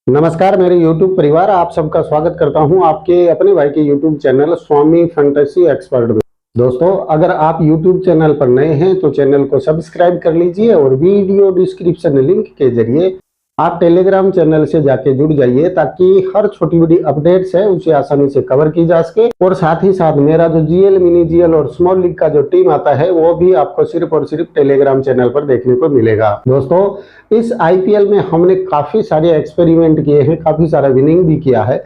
नमस्कार मेरे YouTube परिवार, आप सबका स्वागत करता हूं आपके अपने भाई के YouTube चैनल स्वामी फैंटेसी एक्सपर्ट में। दोस्तों, अगर आप YouTube चैनल पर नए हैं तो चैनल को सब्सक्राइब कर लीजिए और वीडियो डिस्क्रिप्शन लिंक के जरिए आप टेलीग्राम चैनल से जाके जुड़ जाइए ताकि हर छोटी बड़ी अपडेट्स है उसे आसानी से कवर की जा सके। और साथ ही साथ मेरा जो जीएल, मिनी जीएल और स्मॉल लीग का जो टीम आता है वो भी आपको सिर्फ और सिर्फ टेलीग्राम चैनल पर देखने को मिलेगा। दोस्तों, इस आईपीएल में हमने काफी सारे एक्सपेरिमेंट किए हैं, काफी सारा विनिंग भी किया है,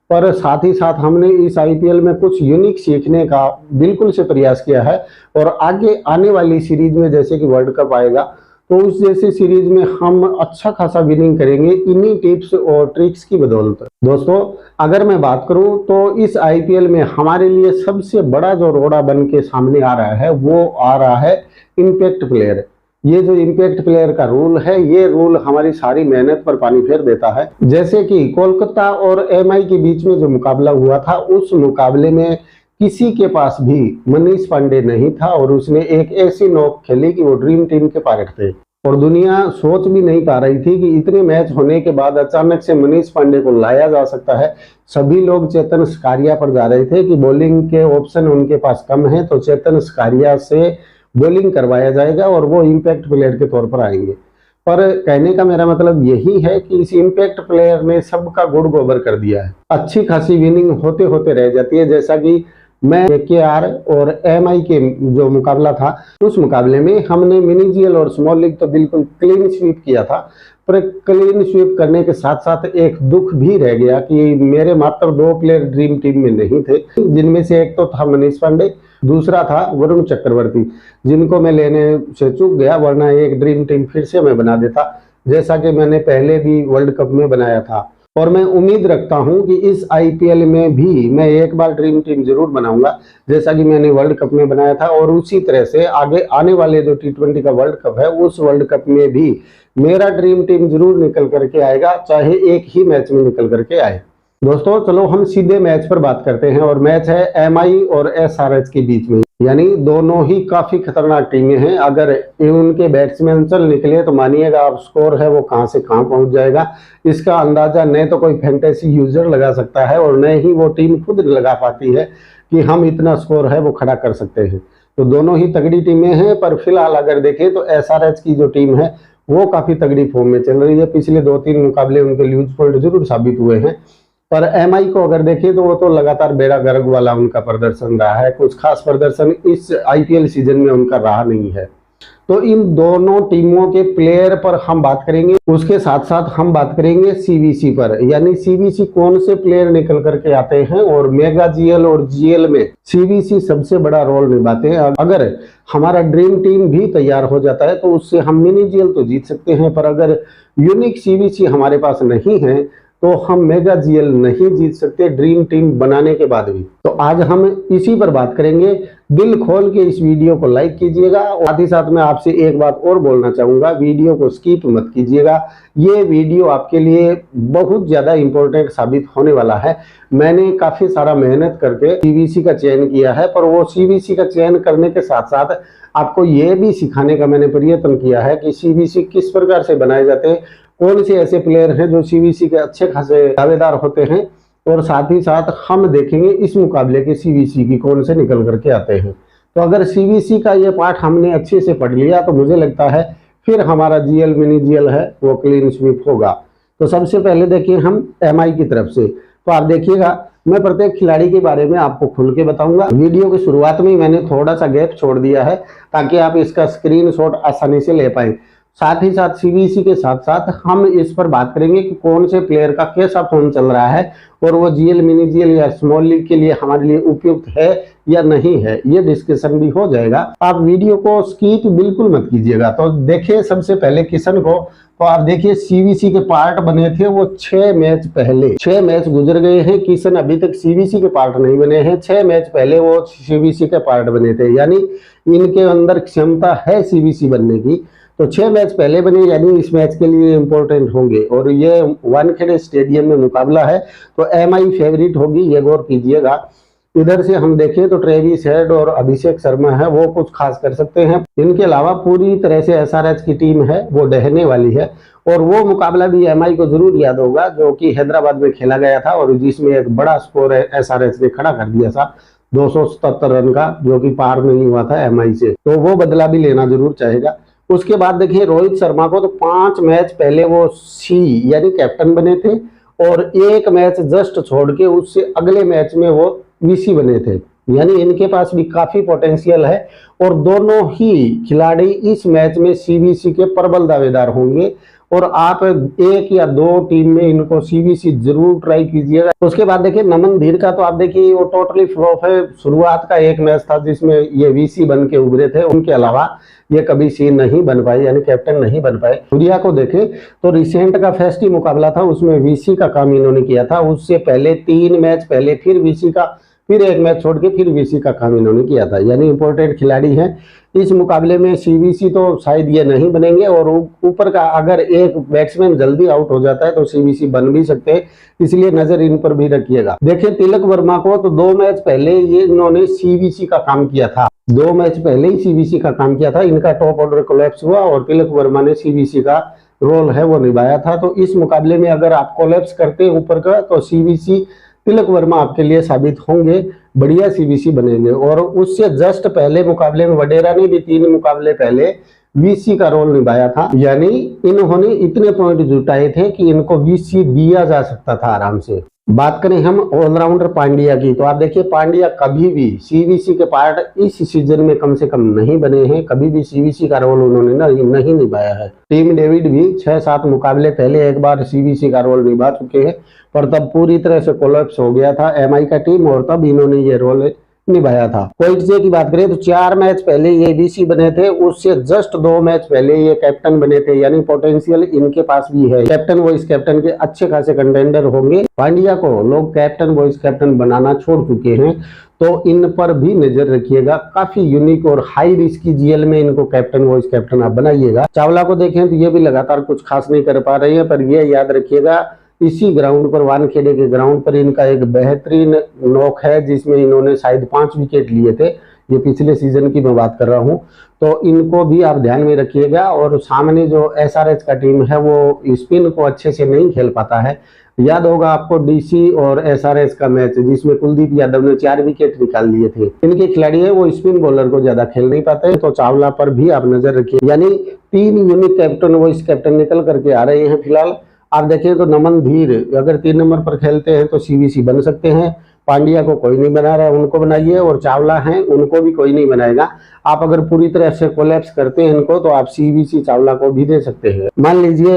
पर साथ ही साथ हमने इस आईपीएल में कुछ यूनिक सीखने का बिल्कुल से प्रयास किया है। और आगे आने वाली सीरीज में जैसे कि वर्ल्ड कप आएगा तो उस जैसी सीरीज में हम अच्छा खासा विनिंग करेंगे इन्हीं टिप्स और ट्रिक्स की बदौलत। दोस्तों, अगर मैं बात करूं तो इस आईपीएल में हमारे लिए सबसे बड़ा जो रोड़ा बन के सामने आ रहा है वो आ रहा है इम्पैक्ट प्लेयर। ये जो इम्पैक्ट प्लेयर का रूल है, ये रूल हमारी सारी मेहनत पर पानी फेर देता है। जैसे कि कोलकाता और एमआई के बीच में जो मुकाबला हुआ था, उस मुकाबले में किसी के पास भी मनीष पांडे नहीं था और उसने एक ऐसी नोक खेली कि वो ड्रीम टीम के पायलट थे। और दुनिया सोच भी नहीं पा रही थी कि इतने मैच होने के बाद अचानक से मनीष पांडे को लाया जा सकता है। सभी लोग चेतन स्कारिया पर जा रहे थे कि बॉलिंग के ऑप्शन उनके पास कम है तो चेतन स्कारिया से बॉलिंग करवाया जाएगा और वो इम्पैक्ट प्लेयर के तौर पर आएंगे। पर कहने का मेरा मतलब यही है कि इस इम्पैक्ट प्लेयर ने सबका गुड़ गोबर कर दिया है। अच्छी खासी विनिंग होते होते रह जाती है। जैसा कि मैं केकेआर और एमआई के जो मुकाबला था, उस मुकाबले में हमने मिनी जीएल और स्मॉल लीग तो बिल्कुल क्लीन स्वीप किया था, पर क्लीन स्वीप करने के साथ साथ एक दुख भी रह गया कि मेरे मात्र 2 प्लेयर ड्रीम टीम में नहीं थे, जिनमें से एक तो था मनीष पांडे, दूसरा था वरुण चक्रवर्ती, जिनको मैं लेने से चूक गया, वरना एक ड्रीम टीम फिर से मैं बना देता जैसा कि मैंने पहले भी वर्ल्ड कप में बनाया था। और मैं उम्मीद रखता हूं कि इस आईपीएल में भी मैं एक बार ड्रीम टीम जरूर बनाऊंगा जैसा कि मैंने वर्ल्ड कप में बनाया था। और उसी तरह से आगे आने वाले जो T20 का वर्ल्ड कप है, उस वर्ल्ड कप में भी मेरा ड्रीम टीम जरूर निकल करके आएगा, चाहे एक ही मैच में निकल करके आए। दोस्तों, चलो हम सीधे मैच पर बात करते हैं और मैच है एमआई और एसआरएच के बीच में। यानी दोनों ही काफी खतरनाक टीमें हैं। अगर उनके बैट्समैन चल निकले तो मानिएगा आप स्कोर है वो कहां से कहां पहुंच जाएगा, इसका अंदाजा न तो कोई फैंटेसी यूजर लगा सकता है और न ही वो टीम खुद लगा पाती है कि हम इतना स्कोर है वो खड़ा कर सकते हैं। तो दोनों ही तगड़ी टीमें हैं, पर फिलहाल अगर देखें तो एसआरएच की जो टीम है वो काफी तगड़ी फॉर्म में चल रही है। पिछले 2-3 मुकाबले उनके लूज पॉइंट जरूर साबित हुए हैं, पर एमआई को अगर देखें तो वो तो लगातार बेड़ा गर्क वाला उनका प्रदर्शन रहा है। कुछ खास प्रदर्शन इस आईपीएल सीजन में उनका रहा नहीं है। तो इन दोनों टीमों के प्लेयर पर हम बात करेंगे, उसके साथ साथ हम बात करेंगे सीवीसी पर, यानी सीवीसी कौन से प्लेयर निकल करके आते हैं और मेगा जीएल और जीएल में सीवीसी सबसे बड़ा रोल निभाते हैं। अगर हमारा ड्रीम टीम भी तैयार हो जाता है तो उससे हम मिनी जीएल तो जीत सकते हैं, पर अगर यूनिक सीवीसी हमारे पास नहीं है तो हम मेगा जीएल नहीं जीत सकते ड्रीम टीम बनाने के बाद भी। तो आज हम इसी पर बात करेंगे। दिल खोल के इस वीडियो को लाइक कीजिएगा। और साथ ही साथ मैं आपसे एक बात और बोलना चाहूंगा, वीडियो को स्किप मत कीजिएगा। ये वीडियो आपके लिए बहुत ज्यादा इंपॉर्टेंट साबित होने वाला है। मैंने काफी सारा मेहनत करके सीवीसी का चयन किया है, पर वो सीवीसी का चयन करने के साथ साथ आपको ये भी सिखाने का मैंने प्रयत्न किया है कि सीवीसी किस प्रकार से बनाए जाते हैं, कौन से ऐसे प्लेयर हैं जो सीवीसी के अच्छे खासे दावेदार होते हैं, और साथ ही साथ हम देखेंगे इस मुकाबले के सीवीसी की कौन से निकल करके आते हैं। तो अगर सीवीसी का ये पार्ट हमने अच्छे से पढ़ लिया तो मुझे लगता है फिर हमारा जीएल, मिनी जीएल है वो क्लीन स्वीप होगा। तो सबसे पहले देखिए हम एमआई की तरफ से। तो आप देखिएगा, मैं प्रत्येक खिलाड़ी के बारे में आपको खुल के बताऊंगा। वीडियो की शुरुआत में मैंने थोड़ा सा गैप छोड़ दिया है ताकि आप इसका स्क्रीनशॉट आसानी से ले पाए। साथ ही साथ सीवीसी के साथ साथ हम इस पर बात करेंगे कि कौन से प्लेयर का कैसा फॉर्म चल रहा है और वो जीएल, मिनी जीएल या स्मॉल लीग के लिए हमारे लिए उपयुक्त है या नहीं है, ये डिस्कशन भी हो जाएगा। आप वीडियो को स्किप बिल्कुल मत कीजिएगा। तो देखिए सबसे पहले किशन को। तो आप देखिए सीवीसी के पार्ट बने थे वो 6 मैच पहले, 6 मैच गुजर गए हैं, किशन अभी तक सीवीसी के पार्ट नहीं बने हैं। 6 मैच पहले वो सीवीसी के पार्ट बने थे, यानी इनके अंदर क्षमता है सीवीसी बनने की। तो 6 मैच पहले बने, यानी इस मैच के लिए इंपॉर्टेंट होंगे। और ये वानखेड़े स्टेडियम में मुकाबला है तो एमआई फेवरेट होगी, ये गौर कीजिएगा। इधर से हम देखें तो ट्रेविस हेड और अभिषेक शर्मा है वो कुछ खास कर सकते हैं। इनके अलावा पूरी तरह से एसआरएच की टीम है वो डहने वाली है। और वो मुकाबला भी एमआई को जरूर याद होगा जो कि हैदराबाद में खेला गया था और जिसमें एक बड़ा स्कोर एसआरएच ने खड़ा कर दिया था 277 रन का, जो कि पार नहीं हुआ था एमआई से। तो वो बदला भी लेना जरूर चाहेगा। उसके बाद देखिए रोहित शर्मा को, तो 5 मैच पहले वो सी यानी कैप्टन बने थे और एक मैच जस्ट छोड़ के उससे अगले मैच में वो वीसी बने थे। यानी इनके पास भी काफी पोटेंशियल है और दोनों ही खिलाड़ी इस मैच में सीबीसी के प्रबल दावेदार होंगे। और आप एक या दो टीम में इनको सीबीसी जरूर ट्राई कीजिएगा। उसके बाद देखिए नमन धीर का, तो आप देखिए वो टोटली फ्लॉप है। शुरुआत का एक मैच था जिसमें ये वीसी बन के उभरे थे, उनके अलावा ये कभी सी नहीं बन पाए यानी कैप्टन नहीं बन पाए। सूर्या को देखें तो रिसेंट का फेस्टी मुकाबला था उसमें वीसी का काम इन्होंने किया था। उससे पहले 3 मैच पहले फिर वीसी का, फिर एक मैच छोड़ के फिर वीसी का काम इन्होंने किया था। यानी इंपॉर्टेंट खिलाड़ी हैं। इस मुकाबले में सीबीसी तो शायद ये नहीं बनेंगे और ऊपर का अगर एक बैट्समैन जल्दी आउट हो जाता है तो सीबीसी बन भी सकते हैं, इसलिए नजर इन पर भी रखिएगा। देखिए तिलक वर्मा को, तो 2 मैच पहले ये इन्होंने सीबीसी का काम किया था। 2 मैच पहले ही सीबीसी का काम किया था। इनका टॉप ऑर्डर कोलैप्स हुआ और तिलक वर्मा ने सीबीसी का रोल है वो निभाया था। तो इस मुकाबले में अगर आप कोलैप्स करते हैं ऊपर का तो सीबीसी तिलक वर्मा आपके लिए साबित होंगे, बढ़िया सीबीसी बनेंगे। और उससे जस्ट पहले मुकाबले में वडेरा ने भी 3 मुकाबले पहले वीसी का रोल निभाया था। यानी इन्होंने इतने पॉइंट जुटाए थे कि इनको वीसी दिया जा सकता था आराम से। बात करें हम ऑलराउंडर पांड्या की, तो आप देखिए पांड्या कभी भी सीबीसी के पार्ट इस सीजन में कम से कम नहीं बने हैं। कभी भी सीबीसी का रोल उन्होंने नहीं निभाया है। टीम डेविड भी 6-7 मुकाबले पहले एक बार सीबीसी का रोल निभा चुके हैं, पर तब पूरी तरह से कोलैप्स हो गया था एमआई का टीम और तब इन्होंने ये रोल निभाया था। कोइटजे की बात करें तो 4 मैच पहले ये बीसी बने थे, उससे जस्ट 2 मैच पहले ये कैप्टन बने थे। यानी पोटेंशियल इनके पास भी है। कैप्टन वाइस कैप्टन के अच्छे खासे कंटेंडर होंगे। पांड्या को लोग कैप्टन वाइस कैप्टन बनाना छोड़ चुके हैं, तो इन पर भी नजर रखिएगा। काफी यूनिक और हाई रिस्क की जीएल में इनको कैप्टन वाइस कैप्टन आप बनाइएगा। चावला को देखें तो ये भी लगातार कुछ खास नहीं कर पा रहे हैं, पर ये याद रखिएगा इसी ग्राउंड पर, वानखेड़े के ग्राउंड पर इनका एक बेहतरीन नॉक है जिसमें इन्होंने शायद 5 विकेट लिए थे। ये पिछले सीजन की मैं बात कर रहा हूं, तो इनको भी आप ध्यान में रखिएगा। और सामने जो एसआरएच का टीम है वो स्पिन को अच्छे से नहीं खेल पाता है। याद होगा आपको डीसी और एसआरएच का मैच जिसमें कुलदीप यादव ने 4 विकेट निकाल लिए थे। इनके खिलाड़ी है वो स्पिन बॉलर को ज्यादा खेल नहीं पाते, तो चावला पर भी आप नजर रखिए। यानी 3 यूनिक कैप्टन वाइस कैप्टन निकल करके आ रहे हैं फिलहाल। आप देखें तो नमन धीर अगर 3 नंबर पर खेलते हैं तो सीबीसी बन सकते हैं। पांड्या को कोई नहीं बना रहा है, उनको बनाइए। और चावला हैं उनको भी कोई नहीं बनाएगा। आप अगर पूरी तरह से कोलैप्स करते हैं इनको तो आप सीबीसी चावला को भी दे सकते हैं। मान लीजिए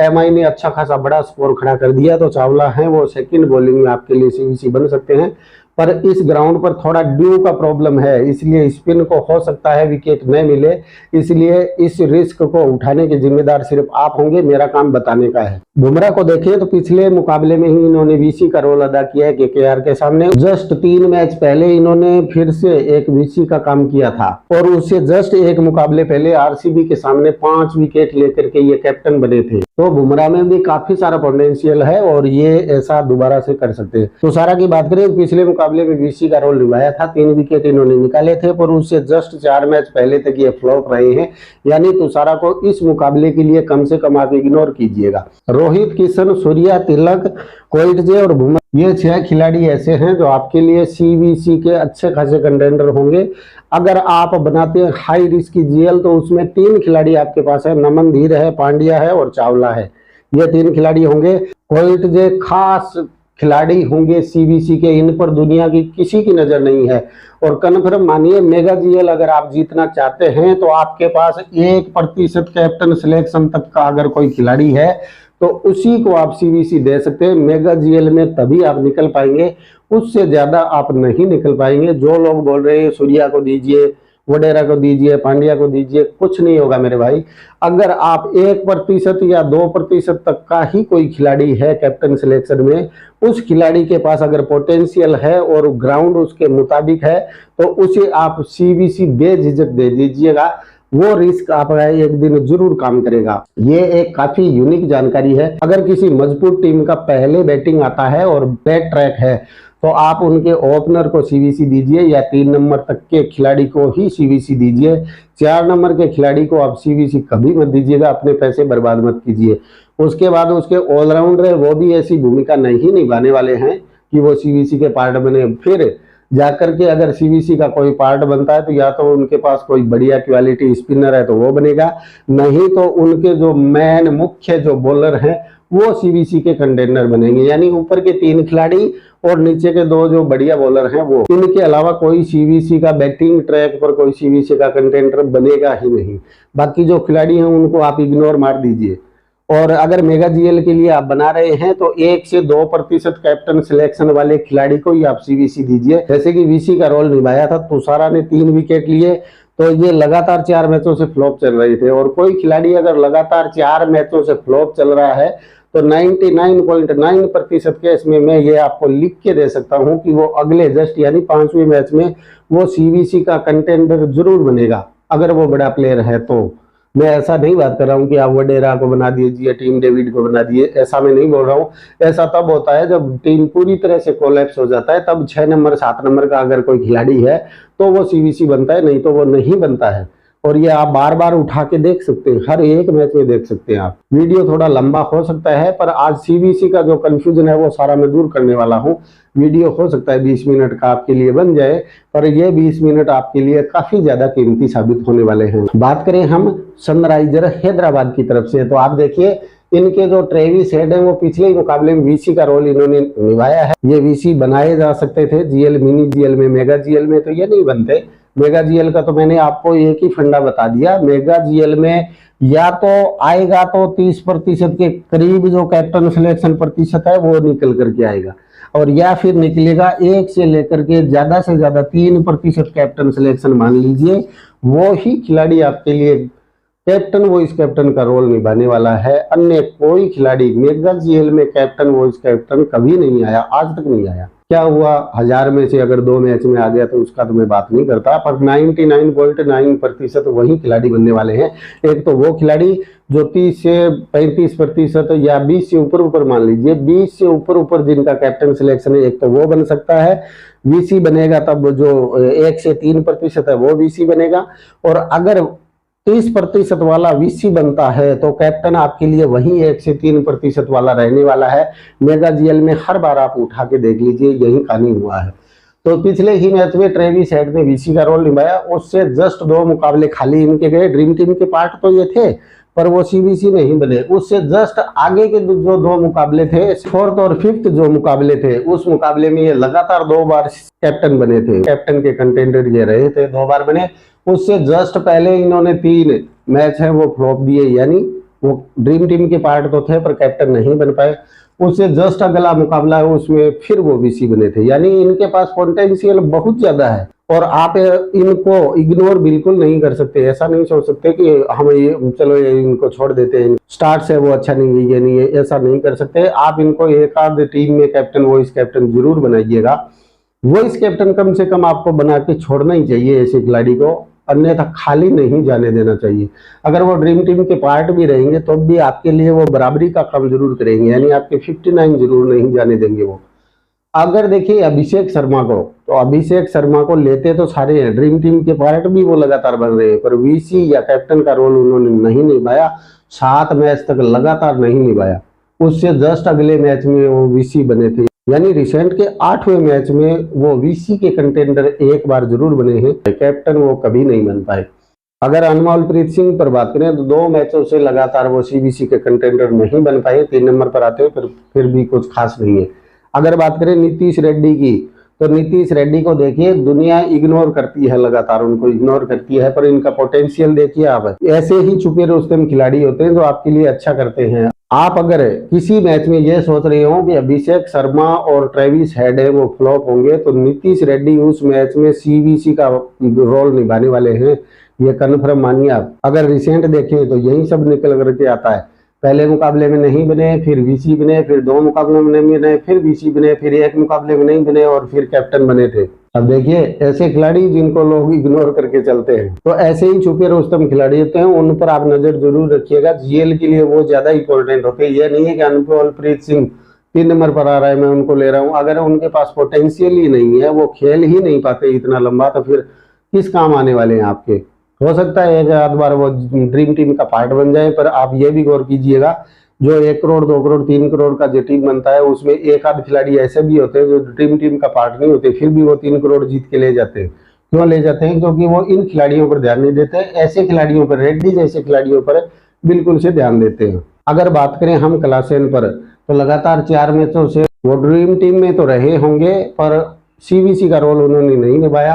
एमआई ने अच्छा खासा बड़ा स्कोर खड़ा कर दिया तो चावला है वो सेकंड बॉलिंग में आपके लिए सीबीसी बन सकते हैं। पर इस ग्राउंड पर थोड़ा ड्यू का प्रॉब्लम है, इसलिए स्पिन को हो सकता है विकेट न मिले। इसलिए इस रिस्क को उठाने के जिम्मेदार सिर्फ आप होंगे, मेरा काम बताने का है। बुमराह को देखें तो पिछले मुकाबले में ही इन्होंने वीसी का रोल अदा किया है केकेआर के सामने। जस्ट 3 मैच पहले इन्होंने फिर से एक वीसी का काम किया था और उससे जस्ट एक मुकाबले पहले आरसीबी के सामने 5 विकेट लेकर के ये कैप्टन बने थे। तो बुमराह में भी काफी सारा पोटेंशियल है और ये ऐसा दोबारा से कर सकते हैं। तो सारा की बात करें पिछले मुकाबले में वीसी का रोल निभाया था, 3 विकेट इन्होंने निकाले थे, पर उससे जस्ट 4 मैच पहले तक ये फ्लॉप रहे हैं। यानी तुषारा को इस मुकाबले के लिए कम से कम आप इग्नोर कीजिएगा। रोहित, किशन, सूर्या, तिलक, कोइटजे और बुमराह ये 6 खिलाड़ी ऐसे हैं जो आपके लिए सीबीसी के अच्छे खासे कंटेंडर होंगे। अगर आप बनाते हैं हाई रिस्क की जीएल तो उसमें 3 खिलाड़ी आपके पास है, नमन धीर है, पांड्या है और चावला है। ये 3 खिलाड़ी होंगे। कोइटजे खास खिलाड़ी होंगे सीबीसी के, इन पर दुनिया की किसी की नजर नहीं है। और कन्फर्म मानिए मेगा जीएल अगर आप जीतना चाहते हैं तो आपके पास 1% कैप्टन सिलेक्शन तक का अगर कोई खिलाड़ी है तो उसी को आप सीबीसी दे सकते हैं। मेगा जीएल में तभी आप निकल पाएंगे, उससे ज्यादा आप नहीं निकल पाएंगे। जो लोग बोल रहे हैं सूर्या को दीजिए, वडेरा को दीजिए, पांड्या को दीजिए, कुछ नहीं होगा मेरे भाई। अगर आप 1% या 2% तक का ही कोई खिलाड़ी है कैप्टन सिलेक्शन में, उस खिलाड़ी के पास अगर पोटेंशियल है और ग्राउंड उसके मुताबिक है तो उसे आप सीबीसी बेझिझक दे दीजिएगा। वो रिस्क आपका एक दिन जरूर काम करेगा। ये एक काफी यूनिक जानकारी है। अगर किसी मजबूत टीम का पहले बैटिंग आता है और बैट ट्रैक है तो आप उनके ओपनर को सीवीसी दीजिए या 3 नंबर तक के खिलाड़ी को ही सीवीसी दीजिए। 4 नंबर के खिलाड़ी को आप सीवीसी कभी मत दीजिएगा, अपने पैसे बर्बाद मत कीजिए। उसके बाद उसके ऑलराउंडर है वो भी ऐसी भूमिका नहीं निभाने वाले हैं कि वो सीवीसी के पार्ट बने। फिर जाकर के अगर सीवीसी का कोई पार्ट बनता है तो या तो उनके पास कोई बढ़िया क्वालिटी स्पिनर है तो वो बनेगा, नहीं तो उनके जो मेन मुख्य जो बॉलर हैं वो सीवीसी के कंटेनर बनेंगे। यानी ऊपर के 3 खिलाड़ी और नीचे के 2 जो बढ़िया बॉलर हैं वो, इनके अलावा कोई सीवीसी का बैटिंग ट्रैक पर कोई सीवीसी का कंटेनर बनेगा ही नहीं। बाकी जो खिलाड़ी हैं उनको आप इग्नोर मार दीजिए। और अगर मेगा जीएल के लिए आप बना रहे हैं तो 1 से 2% कैप्टन सिलेक्शन वाले खिलाड़ी को ही आप सीवीसी दीजिए। जैसे कि वीसी का रोल निभाया था, तुषारा ने 3 विकेट लिए तो ये लगातार 4 मैचों से फ्लॉप चल रहे थे। और कोई खिलाड़ी अगर लगातार 4 मैचों से फ्लॉप चल रहा है तो 99.9% केस में मैं ये आपको लिख के दे सकता हूं कि वो अगले जस्ट यानी 5वें मैच में वो सीवीसी का कंटेंडर जरूर बनेगा, अगर वो बड़ा प्लेयर है तो। मैं ऐसा नहीं बात कर रहा हूँ कि आप वडेरा को बना दीजिए, टीम डेविड को बना दिए, ऐसा मैं नहीं बोल रहा हूँ। ऐसा तब होता है जब टीम पूरी तरह से कोलैप्स हो जाता है, तब 6 नंबर 7 नंबर का अगर कोई खिलाड़ी है तो वो सीवीसी बनता है, नहीं तो वो नहीं बनता है। और ये आप बार बार उठा के देख सकते हैं, हर एक मैच में देख सकते हैं आप। वीडियो थोड़ा लंबा हो सकता है पर आज सीवीसी का जो कंफ्यूजन है वो सारा मैं दूर करने वाला हूँ। वीडियो हो सकता है 20 मिनट का आपके लिए बन जाए, पर ये 20 मिनट आपके लिए काफी ज्यादा कीमती साबित होने वाले हैं। बात करें हम सनराइजर हैदराबाद की तरफ से, तो आप देखिए इनके जो ट्रेविस हेड है वो पिछले ही मुकाबले में वीसी का रोल इन्होंने निभाया है। ये वीसी बनाए जा सकते थे जीएल, मिनी जीएल में, मेगा जीएल में तो ये नहीं बनते। मेगा जीएल का तो मैंने आपको एक ही फंडा बता दिया, मेगा जीएल में या तो आएगा तो 30% के करीब जो कैप्टन सिलेक्शन प्रतिशत है वो निकल करके आएगा, और या फिर निकलेगा 1 से लेकर के ज्यादा से ज्यादा 3% कैप्टन सिलेक्शन मान लीजिए। वो ही खिलाड़ी आपके लिए कैप्टन वॉइस कैप्टन का रोल निभाने वाला है। अन्य कोई खिलाड़ी मेगा जीएल में कैप्टन वॉइस कैप्टन कभी नहीं आया, आज तक नहीं आया। क्या हुआ 1000 में से अगर 2 मैच में आ गया तो उसका तो मैं बात नहीं करता, पर 99.9% वही खिलाड़ी बनने वाले हैं। एक तो वो खिलाड़ी जो 30 से 35% या 20 से ऊपर मान लीजिए 20 से ऊपर जिनका कैप्टन सिलेक्शन है, एक तो वो बन सकता है। वीसी बनेगा तब जो 1 से 3% है वो वीसी बनेगा। और अगर 30% वाला वीसी बनता है तो कैप्टन आपके लिए वही 1 से 3% वाला रहने वाला है। मेगा जीएल में हर बार आप उठा के देख लीजिए यही कहानी हुआ है। तो पिछले ही मैच में ट्रेविस हेड ने वीसी का रोल निभाया, उससे जस्ट 2 मुकाबले खाली इनके गए। ड्रीम टीम के पार्ट तो ये थे पर वो सीवीसी नहीं बने। उससे जस्ट आगे के जो 2 मुकाबले थे, 4th और 5th जो मुकाबले थे, उस मुकाबले में ये लगातार 2 बार कैप्टन बने थे। कैप्टन के कंटेंडर ये रहे थे, 2 बार बने। उससे जस्ट पहले इन्होंने 3 मैच है वो फ्लॉप दिए, यानी वो ड्रीम टीम के पार्ट तो थे पर कैप्टन नहीं बन पाए। उससे जस्ट अगला मुकाबला है उसमें फिर वो वीसी बने थे। यानी इनके पास पोटेंशियल बहुत ज्यादा है और आप इनको इग्नोर बिल्कुल नहीं कर सकते। ऐसा नहीं सोच सकते कि हम ये चलो ये इनको छोड़ देते हैं, स्टार्ट से वो अच्छा नहीं है, ये नहीं है, ऐसा नहीं कर सकते। आप इनको एक आध टीम में कैप्टन वॉइस कैप्टन जरूर बनाइएगा। वॉइस कैप्टन कम से कम आपको बना के छोड़ना ही चाहिए ऐसे खिलाड़ी को, अन्यथा खाली नहीं जाने देना चाहिए। अगर वो ड्रीम टीम के पार्ट भी रहेंगे तो भी आपके लिए वो बराबरी का काम जरूर करेंगे, यानी आपके 59 जरूर नहीं जाने देंगे वो। अगर देखिए अभिषेक शर्मा को, तो अभिषेक शर्मा को लेते तो सारे हैं, ड्रीम टीम के पार्ट भी वो लगातार बन रहे हैं, पर वीसी या कैप्टन का रोल उन्होंने नहीं निभाया। 7 मैच तक लगातार नहीं निभाया। उससे जस्ट अगले मैच में वो वीसी बने थे, यानी रिसेंट के 8वें मैच में वो वीसी के कंटेंडर एक बार जरूर बने हैं, कैप्टन वो कभी नहीं बन पाए। अगर अनमोलप्रीत सिंह पर बात करें तो 2 मैचों से लगातार वो सीबीसी के कंटेंडर नहीं बन पाए, 3 नंबर पर आते हैं, फिर भी कुछ खास नहीं है। अगर बात करें नीतीश रेड्डी की, तो नीतीश रेड्डी को देखिए दुनिया इग्नोर करती है, लगातार उनको इग्नोर करती है, पर इनका पोटेंशियल देखिए आप। ऐसे ही छुपे रुस्तम खिलाड़ी होते हैं जो आपके लिए अच्छा करते हैं। आप अगर किसी मैच में ये सोच रहे हो कि अभिषेक शर्मा और ट्रेविस हेड है वो फ्लॉप होंगे, तो नीतीश रेड्डी उस मैच में सीबीसी का रोल निभाने वाले हैं, ये कन्फर्म मानिए आप। अगर रिसेंट देखें तो यही सब निकल करके आता है। पहले मुकाबले में नहीं बने, फिर वीसी बने, फिर 2 मुकाबले में नहीं बने, फिर वीसी बने, फिर 1 मुकाबले में नहीं बने और फिर कैप्टन बने थे। अब देखिए ऐसे खिलाड़ी जिनको लोग इग्नोर करके चलते हैं, तो ऐसे ही छुपे रुस्तम खिलाड़ी होते हैं, उन पर आप नजर जरूर रखिएगा। जीएल के लिए वो ज्यादा इंपॉर्टेंट होते हैं। ये नहीं है कि अनुपलप्रीत सिंह 3 नंबर पर आ रहा है मैं उनको ले रहा हूँ। अगर उनके पास पोटेंशियल ही नहीं है, वो खेल ही नहीं पाते इतना लंबा, तो फिर किस काम आने वाले हैं आपके। हो सकता है एक आध बार वो ड्रीम टीम का पार्ट बन जाए, पर आप ये भी गौर कीजिएगा जो 1 करोड़ 2 करोड़ 3 करोड़ का जो टीम बनता है उसमें एक आध खिलाड़ी ऐसे भी होते हैं जो ड्रीम टीम का पार्ट नहीं होते, फिर भी वो 3 करोड़ जीत के ले जाते हैं। क्यों ले जाते हैं? क्योंकि वो इन खिलाड़ियों पर ध्यान नहीं देते, ऐसे खिलाड़ियों पर, रेड्डी जैसे खिलाड़ियों पर बिल्कुल से ध्यान देते हैं। अगर बात करें हम क्लासेन पर, तो लगातार 4 मैचों से वो ड्रीम टीम में तो रहे होंगे, पर सीवीसी का रोल उन्होंने नहीं निभाया।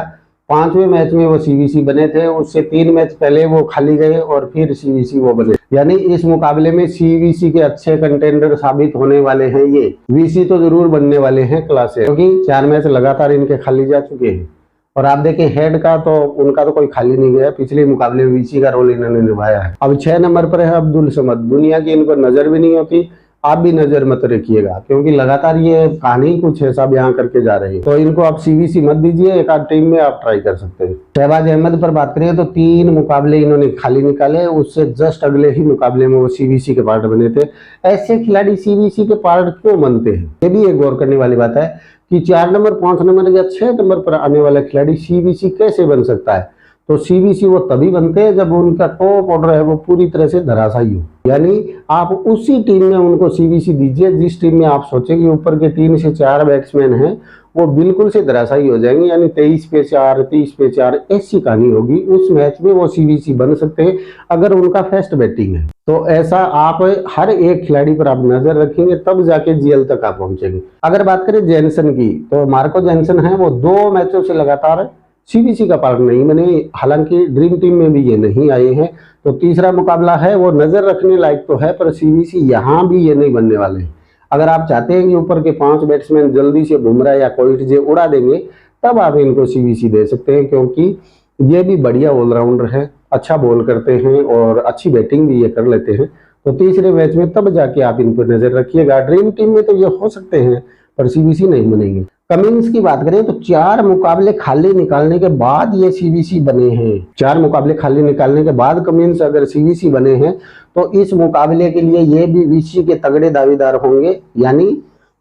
5वें मैच में वो सीवीसी बने थे, उससे 3 मैच पहले वो खाली गए और फिर सीवीसी वो बने। यानी इस मुकाबले में सीवीसी के अच्छे कंटेंडर साबित होने वाले हैं ये। वीसी तो जरूर बनने वाले हैं क्लासेस, क्योंकि 4 मैच लगातार इनके खाली जा चुके हैं। और आप देखें हेड का तो उनका तो कोई खाली नहीं गया, पिछले मुकाबले में वीसी का रोल इन्होंने निभाया है। अब 6 नंबर पर है अब्दुल समद। दुनिया की इन पर नजर भी नहीं होती, आप भी नजर मत रखिएगा, क्योंकि लगातार ये कहानी कुछ ऐसा बयां करके जा रहे हैं। तो इनको आप सीवीसी मत दीजिए, एक आध टीम में आप ट्राई कर सकते हैं। शहबाज अहमद पर बात करें तो 3 मुकाबले इन्होंने खाली निकाले, उससे जस्ट अगले ही मुकाबले में वो सीवीसी के पार्ट बने थे। ऐसे खिलाड़ी सीवीसी के पार्ट क्यों बनते हैं, ये भी एक गौर करने वाली बात है कि 4 नंबर 5 नंबर या 6 नंबर पर आने वाला खिलाड़ी सीवीसी कैसे बन सकता है। तो सीवीसी वो तभी बनते हैं जब उनका टॉप ऑर्डर है वो पूरी तरह से धराशायी हो। यानी आप उसी टीम में उनको सीवीसी दीजिए जिस टीम में आप सोचें कि ऊपर के 3 से 4 बैट्समैन हैं वो बिल्कुल से धराशायी हो जाएंगे, यानी 23 पे 4, 30 पे 4 ऐसी कहानी होगी। उस मैच में वो सीवीसी बन सकते हैं अगर उनका फास्ट बैटिंग है। तो ऐसा आप हर एक खिलाड़ी पर आप नजर रखेंगे, तब जाके जीएल तक आप पहुंचेंगे। अगर बात करें जैनसन की, तो मार्को जैनसन है वो 2 मैचों से लगातार सीवीसी का पार्ट नहीं बने, हालांकि ड्रीम टीम में भी ये नहीं आए हैं। तो तीसरा मुकाबला है वो नजर रखने लायक तो है, पर सीवीसी यहाँ भी ये नहीं बनने वाले हैं। अगर आप चाहते हैं कि ऊपर के 5 बैट्समैन जल्दी से बुमराह या कोहली उड़ा देंगे, तब आप इनको सीवीसी दे सकते हैं, क्योंकि ये भी बढ़िया ऑलराउंडर है, अच्छा बॉल करते हैं और अच्छी बैटिंग भी ये कर लेते हैं। तो तीसरे मैच में तब जाके आप इन पर नजर रखिएगा। ड्रीम टीम में तो ये हो सकते हैं, पर सीवीसी नहीं बनेंगे। कमिंस की बात करें तो 4 मुकाबले खाली निकालने के बाद ये सीवीसी बने हैं। 4 मुकाबले खाली निकालने के बाद कमिंस अगर सीवीसी बने हैं तो इस मुकाबले के लिए ये भी वीसी के तगड़े दावेदार होंगे। यानी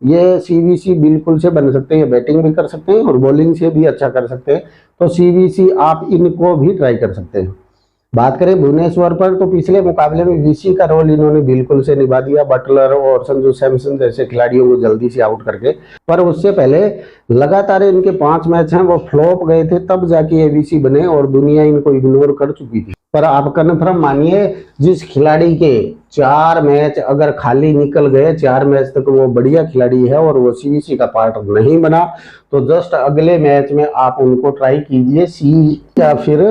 ये सीवीसी बिल्कुल से बन सकते हैं, बैटिंग भी कर सकते हैं और बॉलिंग से भी अच्छा कर सकते हैं। तो सीवीसी आप इनको भी ट्राई कर सकते हैं। बात करें भुवनेश्वर पर, तो पिछले मुकाबले में वीसी का रोल इन्होंने बिल्कुल से निभा दिया, बटलर और संजू सैमसन जैसे खिलाड़ियों को जल्दी से आउट करके। पर उससे पहले लगातार इनके 5 मैच हैं वो फ्लॉप गए थे, तब जाके ये वीसी बने और दुनिया इनको इग्नोर कर चुकी थी। पर आप कन्फर्म मानिए, जिस खिलाड़ी के 4 मैच अगर खाली निकल गए, 4 मैच तक वो बढ़िया खिलाड़ी है और वो सीवीसी का पार्ट नहीं बना, तो जस्ट अगले मैच में आप उनको ट्राई कीजिए, सी या फिर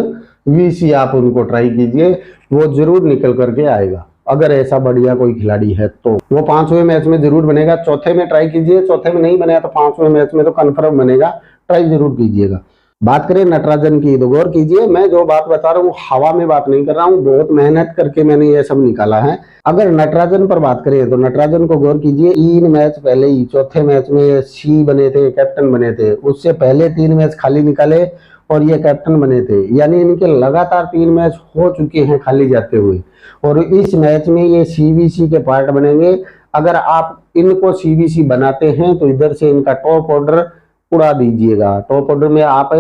वीसी आप उनको ट्राई कीजिए, वो जरूर निकल करके आएगा। अगर ऐसा बढ़िया कोई खिलाड़ी है तो वो 5वें मैच में जरूर बनेगा। चौथे में ट्राई कीजिए, चौथे में नहीं बनेगा तो 5वें मैच में तो कंफर्म बनेगा, ट्राई जरूर कीजिएगा। बात करें नटराजन की, तो गौर कीजिए, मैं जो बात बता रहा हूँ हवा में बात नहीं कर रहा हूँ, बहुत मेहनत करके मैंने ये सब निकाला है। अगर नटराजन पर बात करें तो नटराजन को गौर कीजिए, 3 मैच पहले ही चौथे मैच में सी बने थे, कैप्टन बने थे। उससे पहले 3 मैच खाली निकाले और ये कैप्टन बने थे। यानी इनके लगातार 3 मैच हो चुके हैं खाली जाते हुए, और इस मैच में ये सीवीसी के पार्ट बनेंगे। अगर आप इनको सीवीसी बनाते हैं तो इधर से इनका टॉप ऑर्डर उड़ा दीजिएगा। टॉप ऑर्डर में आप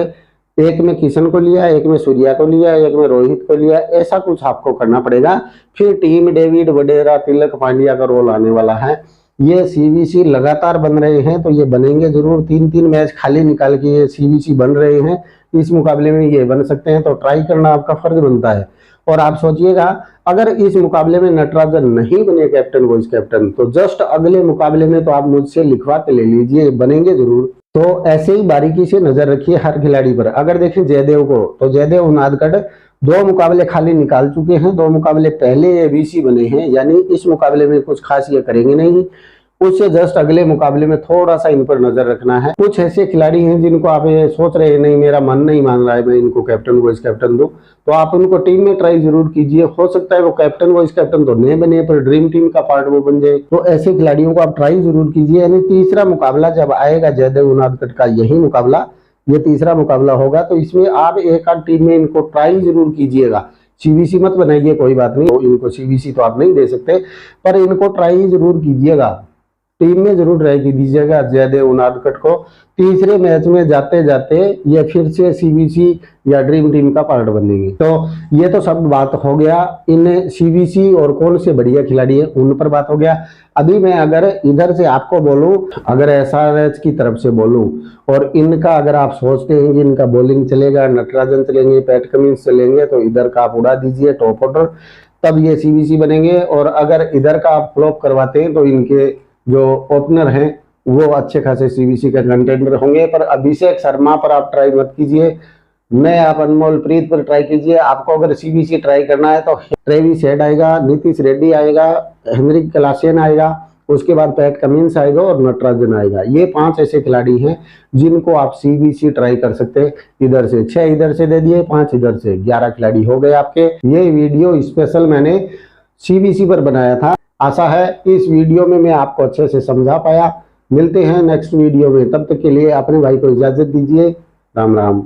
एक में किशन को लिया, एक में सूर्या को लिया, एक में रोहित को लिया, ऐसा कुछ आपको करना पड़ेगा। फिर टीम डेविड वडेरा, तिलक पांड्या का रोल आने वाला है। ये सीवीसी लगातार बन रहे हैं तो ये बनेंगे जरूर। 3-3 मैच खाली निकाल के ये सीवीसी बन रहे हैं, इस मुकाबले में ये बन सकते हैं। तो ट्राई करना आपका फर्ज बनता है। और आप सोचिएगा, अगर इस मुकाबले में नटराजन नहीं बने कैप्टन, वाइस कैप्टन, तो जस्ट अगले मुकाबले में तो आप मुझसे लिखवा के ले लीजिए, बनेंगे जरूर। तो ऐसे ही बारीकी से नजर रखिए हर खिलाड़ी पर। अगर देखें जयदेव को, तो जयदेव उनादकट 2 मुकाबले खाली निकाल चुके हैं, 2 मुकाबले पहले ये वीसी बने हैं। यानी इस मुकाबले में कुछ खास ये करेंगे नहीं। उससे जस्ट अगले मुकाबले में थोड़ा सा इन पर नजर रखना है। कुछ ऐसे खिलाड़ी हैं जिनको आप ये सोच रहे हैं नहीं मेरा मन नहीं मान रहा है मैं इनको कैप्टन वाइस कैप्टन दूं, तो आप उनको टीम में ट्राई जरूर कीजिए। हो सकता है वो कैप्टन वाइस कैप्टन तो नहीं बने पर ड्रीम टीम का पार्ट वो बन जाए, तो ऐसे खिलाड़ियों को आप ट्राई जरूर कीजिए। यानी तीसरा मुकाबला जब आएगा जयदेव उनादकट का यही मुकाबला, ये तीसरा मुकाबला होगा, तो इसमें आप एक आध टीम में इनको ट्राई जरूर कीजिएगा। सीबीसी मत बनाइए, कोई बात नहीं, इनको सीबीसी तो आप नहीं दे सकते, पर इनको ट्राई जरूर कीजिएगा, टीम में जरूर ट्राई की दीजिएगा जयदेव उनादकट को। तीसरे मैच में जाते जाते ये फिर से सीबीसी या ड्रीम टीम का पार्ट बनेंगे। तो ये तो सब बात हो गया इन सीबीसी और कौन से बढ़िया खिलाड़ी है उन पर बात हो गया। अभी मैं अगर इधर से आपको बोलूं, अगर एसआरएच की तरफ से बोलूं और इनका अगर आप सोचते हैं कि इनका बॉलिंग चलेगा, नटराजन चलेंगे, पैट कमिंस चलेंगे, तो इधर का आप उड़ा दीजिए टॉप ऑर्डर, तब ये सीबीसी बनेंगे। और अगर इधर का आप फ्लॉप करवाते हैं तो इनके जो ओपनर हैं वो अच्छे खासे सीबीसी का कंटेंडर होंगे। पर अभिषेक शर्मा पर आप ट्राई मत कीजिए, मैं आप अनमोल प्रीत पर ट्राई कीजिए। आपको अगर सीबीसी ट्राई करना है तो ट्रेविस हेड आएगा, नीतीश रेड्डी आएगा, हेनरिक क्लासेन आएगा, उसके बाद पैट कमिंस आएगा और नटराजन आएगा। ये 5 ऐसे खिलाड़ी हैं जिनको आप सीबीसी ट्राई कर सकते हैं। इधर से 6 इधर से दे दिए, 5 इधर से, 11 खिलाड़ी हो गए आपके। ये वीडियो स्पेशल मैंने सीबीसी पर बनाया था। आशा है इस वीडियो में मैं आपको अच्छे से समझा पाया। मिलते हैं नेक्स्ट वीडियो में, तब तक के लिए अपने भाई को इजाजत दीजिए। राम राम।